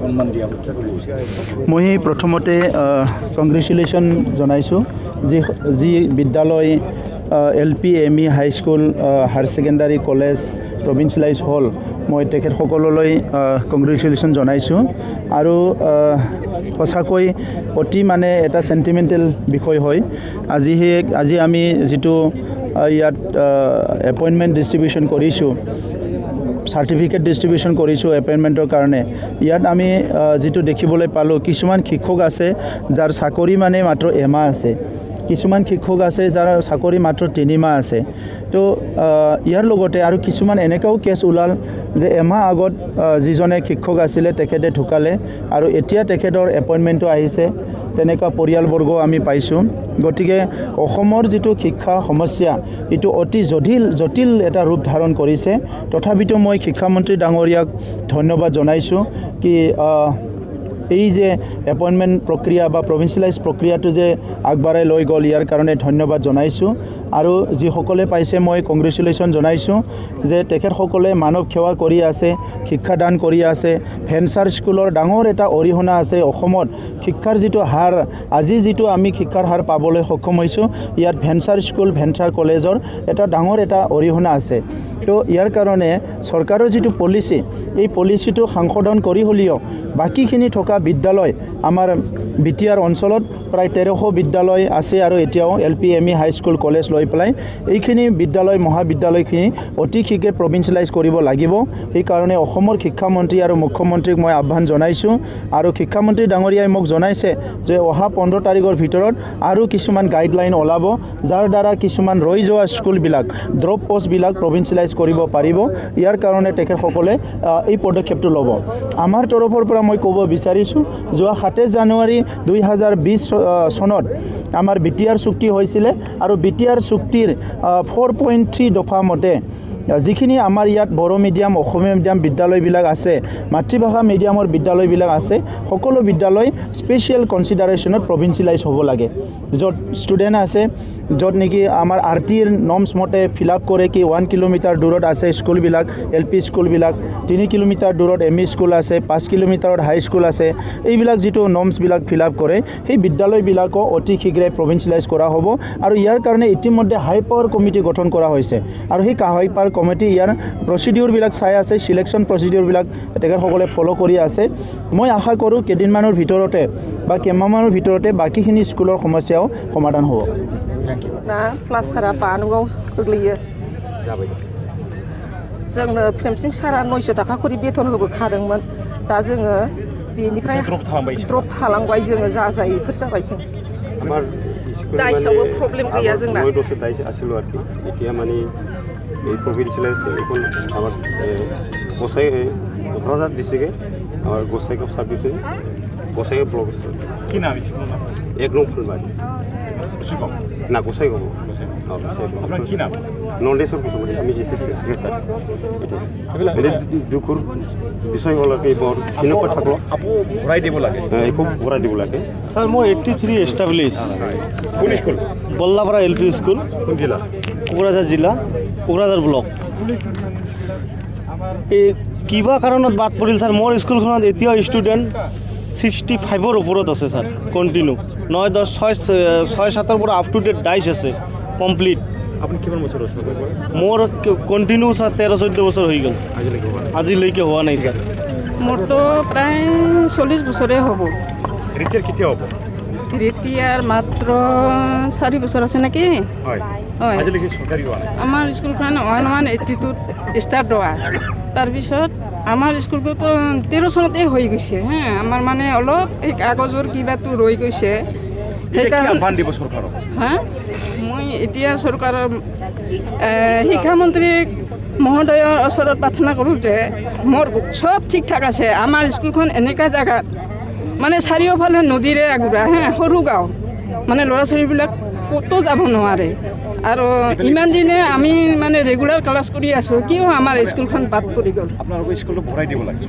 সন্মান দিয়া মই প্ৰথমতে কংগ্ৰেচুলেশ্যন জনাইছোঁ যি বিদ্যালয় LP ME high school higher secondary college provincialise হ'ল মই তেখেতসকললৈ কংগ্ৰেচুলেশ্যন জনাইছোঁ আৰু সঁচাকৈ অতি মানে এটা সেন্টিমেন্টাল বিষয় হয় আজি আমি যেটো ইয়াত এপইণ্টমেণ্ট ডিষ্ট্ৰিবিউশ্যন কৰিছোঁ সাৰ্টিফিকেট ডিষ্ট্ৰিবিউশ্যন কৰিছোঁ এপইণ্টমেণ্টৰ কাৰণে ইয়াত আমি যেটো দেখিবলৈ পালোঁ কিছুমান শিক্ষক আছে যাৰ চাকৰি মানে মাত্ৰ এমাহ আছে কিছুমান শিক্ষক আছে যাৰ চাকৰি মাত্ৰ 3 মাহ আছে তো ইয়াৰ লগতে আৰু কিছুমান এনেকাও কেছ ওলাল যে এমাহ আগত যিজনে শিক্ষক আছিলে তেখেতে ঢুকালে আৰু এতিয়া তেখেতৰ এপইণ্টমেণ্টটো আহিছে তেনেকুৱা পৰিয়ালবৰ্গ আমি পাইছোঁ গতিকে অসমৰ যেটো শিক্ষা সমস্যা এটো অতি জটিল এটা ৰূপ ধাৰণ কৰিছে তথাপিতো মই শিক্ষামন্ত্ৰী ডাঙৰীয়াক ধন্যবাদ জনাইছোঁ কি এই যে এপইণ্টমেণ্ট প্ৰক্ৰিয়া বা প্ৰভিঞ্চিয়েলাইজ প্ৰক্ৰিয়াটো যে আগবাঢ়াই লৈ গ'ল ইয়াৰ কাৰণে ধন্যবাদ জনাইছোঁ আৰু যিসকলে পাইছে মই কংগ্ৰেচুলেশ্যন জনাইছোঁ যে তেখেতসকলে মানৱ সেৱা কৰি আছে শিক্ষাদান কৰি আছে ভেঞ্চাৰ স্কুলৰ ডাঙৰ এটা অৰিহণা আছে অসমত শিক্ষাৰ যেটো হাৰ আজি যেটো আমি শিক্ষাৰ হাৰ পাবলৈ সক্ষম হৈছোঁ ইয়াত ভেঞ্চাৰ স্কুল ভেঞ্চাৰ কলেজৰ এটা ডাঙৰ এটা অৰিহণা আছে তো ইয়াৰ কাৰণে চৰকাৰৰ যেটো পলিচি এই পলিচিটো সংশোধন কৰি হ'লেও বাকিখিনি থকা বিদ্যালয় আমাৰ বিটিআৰ অঞ্চলত প্ৰায় 1300 বিদ্যালয় আছে আৰু এতিয়াও LP ME high school college লৈ পেলাই এইখিনি বিদ্যালয় মহাবিদ্যালয়খিনি অতি শীঘ্ৰে প্ৰভিঞ্চিয়েলাইজ কৰিব লাগিব এই কাৰণে অসমৰ শিক্ষামন্ত্ৰী আৰু মুখ্যমন্ত্ৰীক মই আহ্বান জনাইছোঁ আৰু শিক্ষামন্ত্ৰী ডাঙৰীয়াই মোক জনাইছে যে অহা 15 তাৰিখৰ ভিতৰত আৰু কিছুমান গাইডলাইন ওলাব যাৰ দ্বাৰা কিছুমান ৰৈ যোৱা স্কুলবিলাক ড্ৰপ পোষ্টবিলাক প্ৰভিঞ্চিয়েলাইজ কৰিব পাৰিব ইয়াৰ কাৰণে তেখেতসকলে এই পদক্ষেপটো ল'ব আমাৰ তৰফৰ পৰা মই ক'ব বিচাৰিছোঁ যোৱা 7 জানুৱাৰী 2020 চনত আমাৰ বিটিআৰ চুক্তি হৈছিলে আৰু বিটিআৰ চুক্তিৰ 4.3 দফা মতে যিখিনি আমাৰ ইয়াত বড়ো মিডিয়াম অসমীয়া মিডিয়াম বিদ্যালয়বিলাক আছে মাতৃভাষা মিডিয়ামৰ বিদ্যালয়বিলাক আছে সকলো বিদ্যালয় স্পেচিয়েল কনসিডাৰেশ্যনত প্ৰভিঞ্চিয়েলাইজ হ'ব লাগে য'ত ষ্টুডেণ্ট আছে য'ত নেকি আমাৰ RTৰ নৰ্মছ মতে ফিল আপ কৰে কি 1 কিলোমিটাৰ দূৰত আছে স্কুলবিলাক LP স্কুলবিলাক 3 কিলোমিটাৰ দূৰত ME স্কুল আছে 5 কিলোমিটাৰত হাই স্কুল আছে এইবিলাক যেটো নৰ্মছবিলাক ফিল আপ কৰে সেই বিদ্যালয়বিলাকো অতি শীঘ্ৰে প্ৰভিঞ্চিয়েলাইজ কৰা হ'ব আৰু ইয়াৰ কাৰণে ইতিমধ্যে হাই পাৱাৰ কমিটি গঠন কৰা হৈছে আৰু সেই হাই পাৱাৰ কমিটি ইয়াৰ প্ৰচিডিউৰবিলাক চাই আছে সিলেকশ্যন প্ৰচিডিউৰবিলাক তেখেতসকলে ফলো কৰি আছে মই আশা কৰোঁ কেইদিনমানৰ ভিতৰতে বা কেইমাহমানৰ ভিতৰতে বাকিখিনি স্কুলৰ সমস্যাও সমাধান হ'ব ना क्लास सारा बानुगाव गोग्लैयो जोंनो फ्रेमसिं सारा 900 थाखा करि बेथन होबोखादोंमोन दा जोङो बेनिफ्राय द्रप थालांबाय जोङो जाजायैफोर जाबाय जों আমাৰ दाइसावबो प्रब्लेम गैया जोंना মই দসে দাইস আছিল আর কি এতিয়া মানে এই প্রভিন্সিয়ালাইজ এখন আমার গোসাই কক্রাঝার ডিস্ট্রিক্টে আমার গোসাইগাঁও সার্ভিসে গোসাইগাঁও ব্লক কি নাম স্কুল নাম এক নং ফুলবাড়ি কুসুগাঁও না গোসাইগাঁও আপনার কি নাম নন্দেশ্বর কুসুমারি আমি SSC সেক্রেটারি এটা দুখুর বিষয় হল কি মোর কিনকত থাকলো আপু ঘূৰাই দিব লাগে একো ঘূৰাই দিব লাগে স্যার মই 83 এস্টাবলিশ কোন স্কুল বল্লাপাড়া LP স্কুল কোন জেলা কোকৰাঝাৰ জিলা কোকৰাঝাৰ ব্লক এই কিবা কাৰণত বাদ পৰিল স্যাৰ মোৰ স্কুলখনত এতিয়া ষ্টুডেণ্ট 65ৰ ওপৰত আছে স্যাৰ কন্টিনিউ 9 10 6 7ৰ পৰা আপ টু ডেট ডাইচ আছে কমপ্লিট আপনি কিমান বছৰ আছে মোৰ কন্টিনিউ স্যাৰ 13 14 বছৰ হৈ গ'ল আজিলৈকে হোৱা নাই স্যাৰ মোৰতো প্ৰায় 40 বছৰে হ'ব ৰিটায়াৰ কেতিয়া হ'ব ৰিটায়াৰ মাত্ৰ 4 বছৰ আছে নেকি হয় হয় আজিলৈকে চৰকাৰী হোৱা নাই আমাৰ স্কুলখন 182 ষ্টাৰ্ট হোৱা তাৰপিছত আমাৰ স্কুলটো 13 চনতে হৈ গৈছে হা আমাৰ মানে অলপ এই কাগজৰ কিবাটো ৰৈ গৈছে সেইকাৰণে আহ্বান দিব চৰকাৰক হা মই এতিয়া চৰকাৰৰ শিক্ষামন্ত্ৰী মহোদয়ৰ ওচৰত প্ৰাৰ্থনা কৰোঁ যে মোৰ চব ঠিক ঠাক আছে আমাৰ স্কুলখন এনেকা জায়গাত মানে চাৰিওফালে নদীৰে আগুৰা হা সৰু গাঁও মানে ল'ৰা ছোৱালীবিলাক ক'তো যাব নোৱাৰে আৰু ইমান দিনে আমি মানে ৰেগুলাৰ ক্লাছ কৰি আছোঁ কিয় আমাৰ স্কুলখন বাদ পৰি গ'ল আপোনালোকৰ স্কুলটো ভৰাই দিব লাগে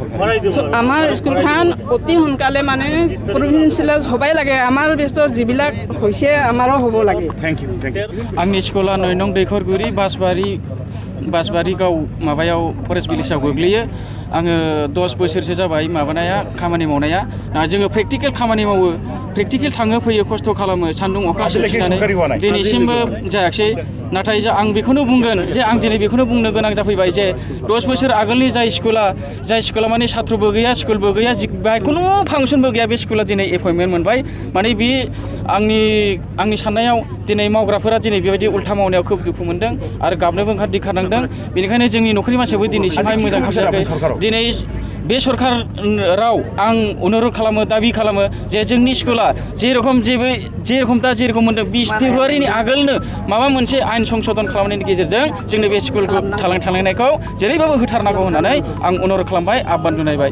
আমাৰ স্কুলখন অতি সোনকালে মানে প্ৰভিঞ্চিয়েলাইজ হ'বই লাগে আমাৰ বেষ্টৰ যিবিলাক হৈছে আমাৰো হ'ব লাগে थैंक यू आंनि स्कुला 9 नं दैखरगुरि बासबारि गाव माबायाव फरेस्ट भिलेजाव गोग्लैयो आङो 10 बोसोरसो जाबाय माबानाया खामानि मावनाया जोङो प्रेक्टिकेल खामानि मावो प्रेक्टिकेल थाङो फैयो खस्थ' खालामो सान्दुं अखा सौसिनानै दिनैसिमबो जायाखै नाथाय आं बेखौनो बुंगोन जे आं दिनै बेखौनो बुंनो गोनां जाफैबाय जे 10 बोसोर आगोलनि जाय स्कुला माने सात्रबो गैया स्कुलबो गैया बेहाय खुनु फांसनबो गैया बे स्कुला दिनै एपइन्टमेन्ट मोनबाय माने बे आंनि साननायाव दिनै मावग्राफोरा दिनै बेबायदि उल्था मावनायाव खोब दुखु मोनदों आरो गाबनोबो ओंखारनांदों बेनिखायनो जोंनि न'खरनि मानसियाबो दिनैसिमहाय मोजां खालामाखै दिनै बे सरखाराव आं अनुरद खालामो दाबि खालामो जे जोंनि स्कुला जेरखम मोनदों 20 फेब्रुवारिनि आगोलनो माबा मोनसे आयेन संशोधन खालामनायनि गेजेरजों जोंनि बे स्कुलखौ थालांनायखौ जेरैबाबो होथारनांगौ होननानै आं अनुरद खालामबाय आह्वान जनायबाय